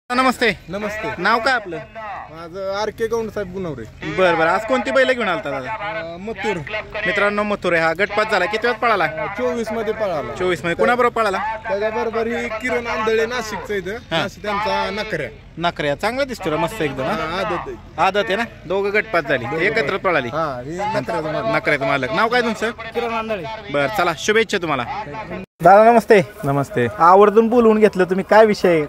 नमस्ते. नमस्ते. नाव काय आपलं? माझं आर.के. गौंड साहेब गुणवरे. बरं बरं. आज कोणती बैल घेऊन आलता दादा? मथुर मित्रांनो मथुर आहे हा. गटपात झाला. किती वेळात पळाला? 24 मध्ये पळाला. 24 मध्ये. कुणाबरोबर पळाला? त्याच्याबरोबर ही किरण आंधळे नाशिकचं इथं नाशिक त्यांचा नकऱ्या नकऱ्या. चांगला दिसतो रे, मस्त एकदम. आदत आहे. आदत आहे ना. दोघं गटपात झाली, एकत्र पळाली. हा ही नकऱ्याचा माल. नकऱ्याचं मालक. नाव काय तुमचं? किरण आंधळे. बरं चला, शुभेच्छा तुम्हाला. दादा नमस्ते. नमस्ते. आवर्जून बोलवून घेतलं तुम्ही, काय विषय?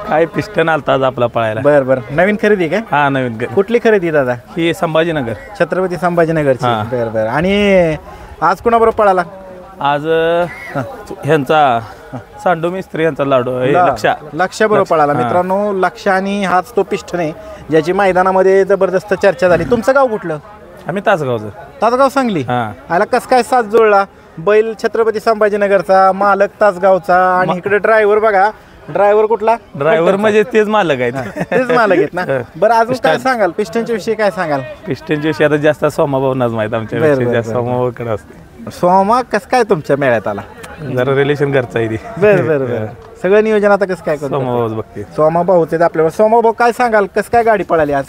काय पिस्टन आलता आज आपला पळायला. बरं बरं. नवीन खरेदी काय? हा नवीन कुठली खरेदी दादा? ही संभाजीनगर. छत्रपती संभाजीनगरची. हा. बरं बरं. आणि आज कुणाबरोबर पळाला? आज ह्यांचा सांडू मिस्त्री यांचा लाडू लक्ष बरोबर पळाला. मित्रांनो लक्ष आणि हाच तो पिष्ट नाही ज्याची मैदानामध्ये जबरदस्त चर्चा झाली. तुमचं गाव कुठलं? आम्ही तासगावचं. तासगाव सांगली. हा. आला कस काय साथ जुळला? बैल छत्रपती संभाजीनगरचा, मालक तासगावचा, आणि इकडे ड्रायव्हर बघा. ड्रायव्हर कुठला? ड्रायव्हर म्हणजे तेच मालक आहेत. तेच मालक आहेत ना. बरं अजून काय सांगाल? पिस्टनच्या विषयी काय सांगाल? पिस्टनच्या विषयी आता जास्त सोमाभावनाच माहित आमच्या बरं, विषयी. बरं, जास्त बरं. सोमाभाऊकडे असते. सोमा कस काय तुमच्या मेळ्यात आला? जरा रिलेशन घरचा आहे ती. बरं बरं बरं. सगळं नियोजन आता कसं काय करतो? सोमाभाऊच बघते. सोमा भाऊच आहेत आपल्यावर. सोमा भाऊ काय सांगाल, कसं काय गाडी पळाली आज?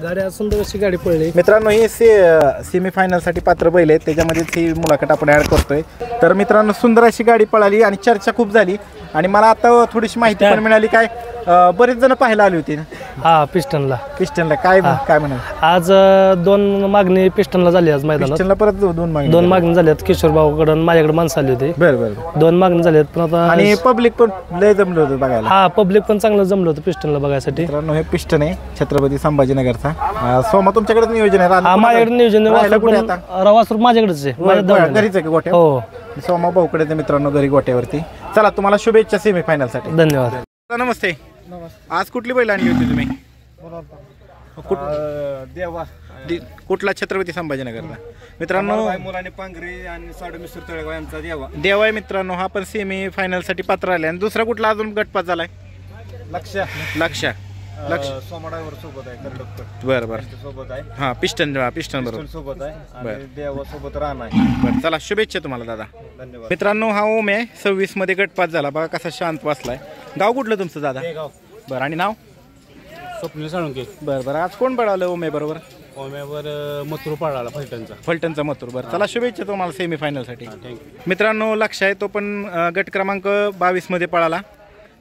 गाडी आज सुंदर अशी गाडी पडली. मित्रांनो ही सेमी फायनल साठी पात्र बैल आहेत, त्याच्यामध्येच ही मुलाखत आपण ऍड करतोय. तर मित्रांनो सुंदर अशी गाडी पळाली आणि चर्चा खूप झाली. आणि मला आता थोडीशी माहिती पण मिळाली. काय बरेच जण पाहायला आली होती ना हा पिस्टनला. पिस्टनला. काय काय म्हणाल? आज दोन मागणी पिस्टनला झाली आज मैदानात. पिस्टनला परत दोन मागणी झाल्यात. किशोर भाऊकडून माझ्याकडे माणसं आली होती. बरं बरं. 2 मागणी झाल्यात. पण आता आणि पब्लिक पण लय जमलं होतं बघायला. हा पब्लिक पण चांगलं जमलं होतं पिस्टनला बघायसाठी. मित्रांनो हे पिस्टन आहे छत्रपती संभाजीनगरचा. सोमा तुमच्याकडे नियोजन आहे? हा माझ्याकडे नियोजन कुठे आता? रवासूर माझ्याकडेच आहे. माझ्या दवण्याला. घरीच आहे की गोट्या? हो सोमा भाऊकडे ते मित्रांनो घरी गोट्यावरती. चला तुम्हाला शुभेच्छा सेमी फायनल साठी. धन्यवाद. नमस्ते. आज कुठली बैल आणली होती तुम्ही? देवा कुठला? छत्रपती संभाजीनगरला. मित्रांनो मुलाने पांघरी आणि साडू मिस्टर तळेगाव यांचा देवा. देवा आहे मित्रांनो. हा पण सेमी फायनल साठी पात्र आले. आणि दुसरा कुठला अजून गटपात झालाय? लक्ष सोमा ड्रायव्हर सोबत आहे. करडपकर बरं बरं. सोबत आहे. हा पिस्टन बरोबर. सोबत आहे बरं. आणि देवा सोबत राहणार आहे. बरं चला शुभेच्छा तुम्हाला दादा. धन्यवाद. मित्रांनो हा ओम आहे. 26 मध्ये गटपात झाला. बघा कसा शांत बसलाय. गाव कुठलं तुमचं दादा? बरं. आणि नाव? स्वप्नील साळुंके. बरं बरं. आज कोण पळालं ओमे बरोबर? ओम्यावर मथुर पळाला फलटणचा मथुर. बरं चला शुभेच्छा तुम्हाला सेमी फायनल साठी. मित्रांनो लक्ष आहे तो पण गट क्रमांक 22 मध्ये पळाला.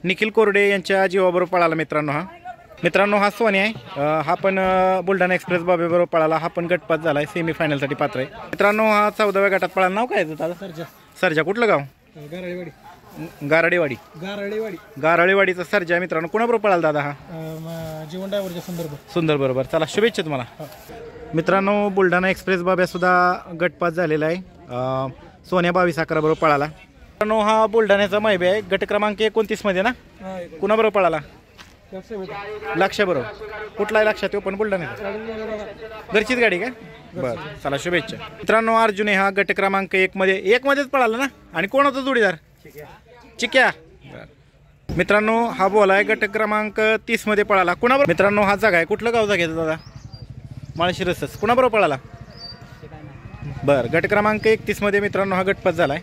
निखिल कोरडे यांच्या जीवाबरोबर पळाला मित्रांनो हा सोनी आहे. हा पण बुलढाणा एक्सप्रेस बाबे बरोबर पळाला. हा पण गटपात झालाय. सेमी फायनल साठी पात्र आहे. मित्रांनो हा 14व्या गटात पळाला. नाव काय दादा? सरजा. कुठलं गाव? गारळेवाडीचा सरजा. मित्रांनो कोणाबरोबर पळाला दादा? हा जीवन ड्रायव्हरच्या सुंदर बरोबर. चला शुभेच्छा तुम्हाला. मित्रांनो बुलढाणा एक्सप्रेस बाब्या सुद्धा गटपात झालेला आहे. सोन्या 22-11 बरोबर पळाला. मित्रांनो हा बुलढाण्याचा माहिती आहे. गट क्रमांक 29 मध्ये ना. कुणाबरोबर पळाला? लक्ष बरोबर. कुठला आहे लक्षात? तो पण बुलढाण्याचा. घरचीच गाडी काय? बरं चला शुभेच्छा. मित्रांनो अर्जुन हा गट क्रमांक 1 मध्येच पळाला ना. आणि कोण होता जोडीदार? चिक्या. मित्रांनो हा बोला आहे. गट क्रमांक 30 मध्ये पळाला. कुणाबरोबर? मित्रांनो हा जागा आहे. कुठलं गाव जागा दादा? माळशिरसच. कुणाबरोबर पळाला? बरं. गट क्रमांक 31 मध्ये मित्रांनो हा गटपात झालाय.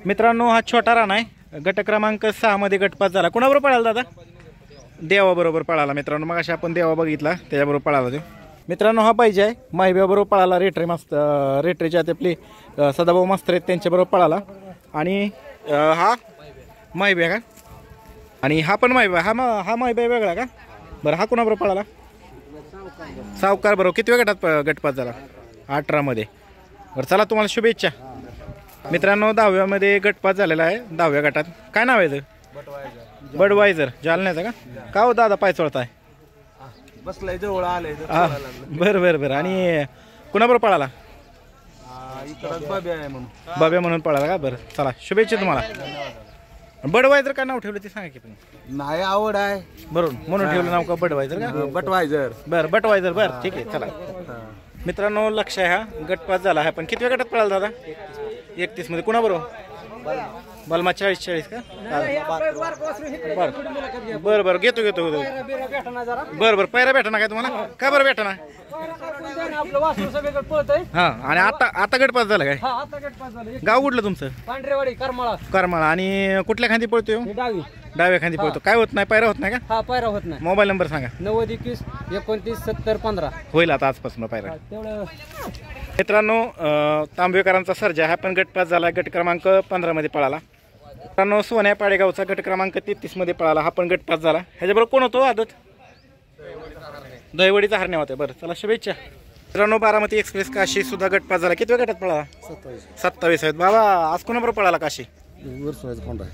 मित्रांनो हा छोटा राणा आहे. गट क्रमांक 6 मध्ये गटपात झाला. कुणाबरोबर पळाला दादा? देवा बरोबर पळाला. मित्रांनो मग अशा आपण देवा बघितला त्याच्याबरोबर पळाला तो. मित्रांनो हा पाहिजे आहे. माहिब्याबरोबर पळाला. रेटरेच्या आपली सदाभाऊ मास्तर आहेत त्यांच्याबरोबर पळाला. आणि हा माहिब्या का? आणि हा पण माहिब्या. हा माहिब्या वेगळा का? बरं. हा कोणाबरोबर पळाला? सावकार बरोबर. किती वेळ गटपात झाला? 18 मध्ये. बरं चला तुम्हाला शुभेच्छा. मित्रांनो 10व्यामध्ये गटपात झालेला आहे. 10व्या गटात. काय नाव आहे? बडवायझर. जालन्याचा का हो दादा? पाय चोळताय? बसलाय जवळ आलंय. बरं. आणि कुणाबरोबर पळाला? बाब्या म्हणून पळाला का? बरं चला शुभेच्छा तुम्हाला. बडवायझर का नाव ठेवलं ते सांगा की. पण नाही आवड आहे बरोबर म्हणून ठेवलं नाव का बडवायझर का? बटवायझर. बरं बटवायझर. बरं ठीक आहे चला. मित्रांनो लक्ष आहे. हा गटपात झाला आहे. पण किती वेळ गटात पळाला दादा? 31 मध्ये. कुणाबरोबर? बलमा 40 का बरं बरं घेतो बरं पायरा भेटा ना काय तुम्हाला का बरं भेटा ना हा आणि आता गटपास झाला काय गाव कुठलं तुमचं पांढरेवाडी करमाळा आणि कुठल्या खांदी पळतोय डाव्या खांदी पळतो काय होत नाही पायरा होत नाही का हा पायरा होत नाही मोबाईल नंबर सांगा 9021297015 होईल आता आजपासून पायरा तेवढं मित्रांनो तांबेकरांचा सर्जा हा पण गटपास झाला गट क्रमांक 15 मध्ये पळाला मित्रांनो सोन्या पाडेगावचा गट क्रमांक 33 मध्ये पळाला हा पण गटपास झाला ह्याच्याबरोबर कोण होतो आदत दहिवडीचा हरण्या होता बरं चला शुभेच्छा मित्रांनो बारामती एक्सप्रेस काशी सुद्धा गटपास झाला किती गटात पळाला 27 आहेत बाबा आज कोणाबरोबर पळाला काशी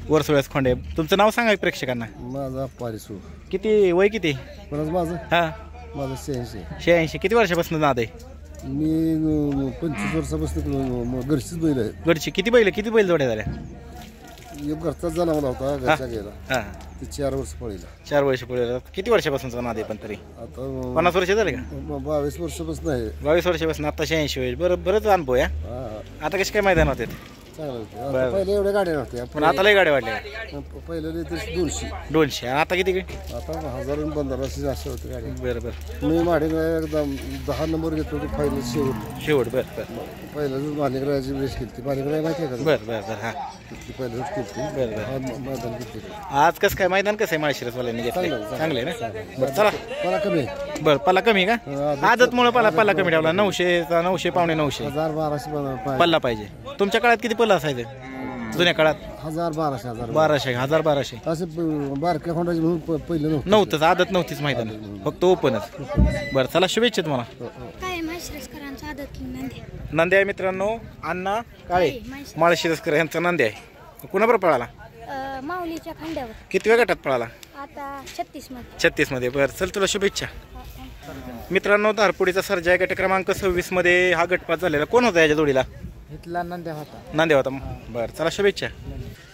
वरसोळ्याच खोंडे तुमचं नाव सांगा प्रेक्षकांना माझा पारिसू किती वय किती माझं हा माझं 86 किती वर्षापासून नाद आहे मी 25 वर्षापासून घरचीच बैल आहे गडची किती बैल जोड्या झाल्या एक घरचाच जनावर होता घरच्या गेला हा ते 4 वर्ष पळीला 4 वर्ष पुढे किती वर्षापासूनचा नाद आहे पण तरी आता 50 वर्ष झाले का 22 वर्षापासून आहे 22 वर्षापासून आता 86 वर्ष बरंच अनुभव या आता कशी काय मैदान होते चांगलं पहिले एवढ्या गाड्या नव्हत्या पण आता लय गाड्या वाढल्या पहिले 200 200 आता किती आता 1000 आणि 1500 अशा होते गाड्या बरं मी माडेला एकदम 10 नंबर घेतलो होतो फायनल शेवट बरं पहिलं मालिकराची रेस केली मालिकराय माहिती आहे का बरं हा पहिलं केली मैदान घेतली आज कसं काय मैदान कसं आहे माळशिरसवाल्यांनी घेतलं चांगलं आहे ना बरं चला मला कमी बरं पल्ला कमी का आदतमुळे पल्ला कमी ठेवला 900 पावणे 900 1200 पल्ला पाहिजे तुमच्या काळात किती पल्ला असायचं जुन्या काळात 1200 असे बारक्या खोंडाची म्हणून पहिलं नव्हतंच आदत नव्हतीच मैदान फक्त ओपनच बरं चला शुभेच्छा तुम्हाला नंदी आहे मित्रांनो अण्णा काळे माळशिरसकर यांचा नंदी आहे कुणाबरोबर पळाला माऊलीच्या खांद्यावर कितव्या गटात पळाला आता 36 मध्ये बरं चल तुला शुभेच्छा मित्रांनो धारपुडीचा सर्जा आहे गट क्रमांक 26 मध्ये हा गटपास झालेला कोण होता याच्या जोडीला इथला नांदेव होता बरं चला शुभेच्छा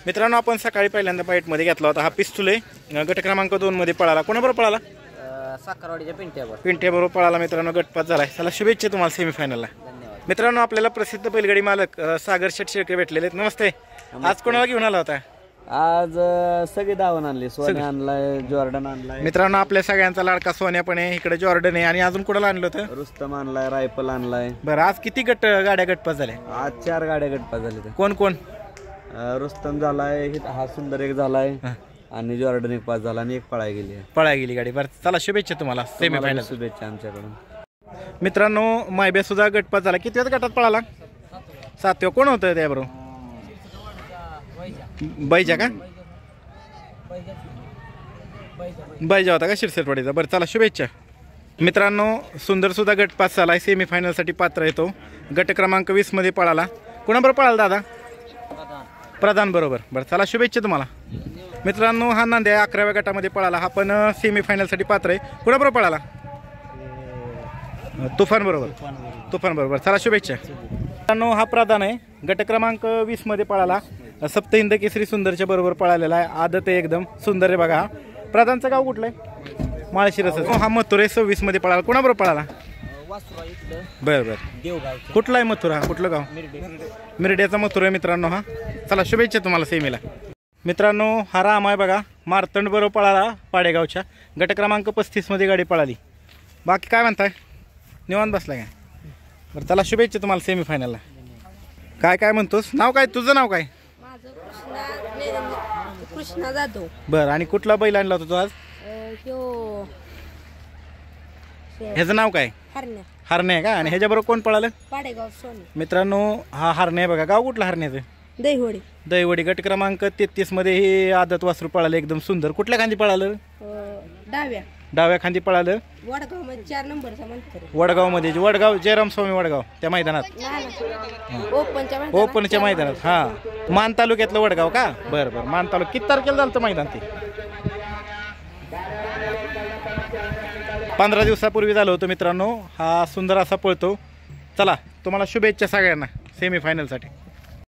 मित्रांनो आपण सकाळी पहिल्यांदा बाईटमध्ये घेतला होता हा पिस्तूल आहे गट क्रमांक 2 मध्ये पळाला कोणाबरोबर पळाला साखरवाडीच्या पिंट्याबरोबर पळाला मित्रांनो गटपास झालाय चला शुभेच्छा तुम्हाला सेमीफायनलला मित्रांनो आपल्याला प्रसिद्ध बैलगाडी मालक सागर शेट शेळके भेटलेले आहेत नमस्ते आज कोणाला घेऊन आला होता आज सगळी धावून आणली सोन्या आणलाय जॉर्डन आणलाय मित्रांनो आपल्या सगळ्यांचा लाडका सोन्या पण आहे इकडे जॉर्डन आहे आणि अजून कोणाला आणलं होतं रुस्तम आणलाय रायफल आणलाय बरं आज किती गाड्या गटपास झाल्या आज 4 गाड्या गटपास झाल्या कोण रुस्तम झालाय हा सुंदर एक झालाय आणि जॉर्डन एक पास झाला आणि एक पळाय गेली गाडी बरं चला शुभेच्छा तुम्हाला सेमीफायनल शुभेच्छा आमच्याकडून मित्रांनो मायब्या सुद्धा गटपास झाला किती गटात पळाला 7 कोण होतं त्याबरोबर बैजा का बैजा होता का शिरसटवाडीचा बरं चला शुभेच्छा मित्रांनो सुंदर सुद्धा गटपास झाला सेमीफायनलसाठी पात्र येतो गट क्रमांक 20 मध्ये पळाला कोणाबरोबर पळाला दादा प्रधान बरोबर बरं चला शुभेच्छा तुम्हाला मित्रांनो हा नांद्या 11व्या गटामध्ये पळाला हा पण सेमीफायनलसाठी पात्र आहे कोणाबरोबर पळाला तुफान बरोबर चला शुभेच्छा मित्रांनो हा प्रधान आहे गट क्रमांक 20 मध्ये पळाला सप्त हिंद केसरी सुंदरच्या बरोबर पळालेला आहे आदत आहे एकदम सुंदर आहे बघा हा प्रधानचं गाव कुठलं आहे माळशिरस हा मथुरा 26 मध्ये पळाला कोणाबरोबर पळाला बरं कुठला आहे मथुरा कुठलं गाव मिरड्याचा मथुरा आहे मित्रांनो हा चला शुभेच्छा तुम्हाला सेमीला मित्रांनो हा राम आहे बघा मारतंड बरोबर पळाला पाडेगावच्या गट क्रमांक 35 मध्ये गाडी पळाली बाकी काय म्हणताय निवांत बसला काय बरं चला शुभेच्छा तुम्हाला सेमीफायनलला काय म्हणतोस नाव काय तुझं नाव काय कृष्णा जाधव बरं आणि कुठला बैल आणला होता तू आज ह्याचं नाव काय हरणे आहे का आणि ह्याच्याबरोबर कोण पळालं पाडेगाव सोनी मित्रांनो हा हरणे आहे बघा गाव कुठला हरण्याचं दहिवडी गट क्रमांक 33 मध्ये हे आदत वासरू पळालं एकदम सुंदर कुठल्या खांदी पळालं डाव्या खांदी पळालं वडगाव मध्ये 4 नंबरचा म्हणतो वडगाव मध्ये वडगाव जयराम स्वामी वडगाव त्या मैदानात ओपनच्या मैदानात हा मान तालुक्यातलं वडगाव का बरं मान तालुक्यात किती तारखेला झालं मैदान ते 15 दिवसापूर्वी झालं होतं मित्रांनो हा सुंदर असा पळतो चला तुम्हाला शुभेच्छा सगळ्यांना सेमीफायनलसाठी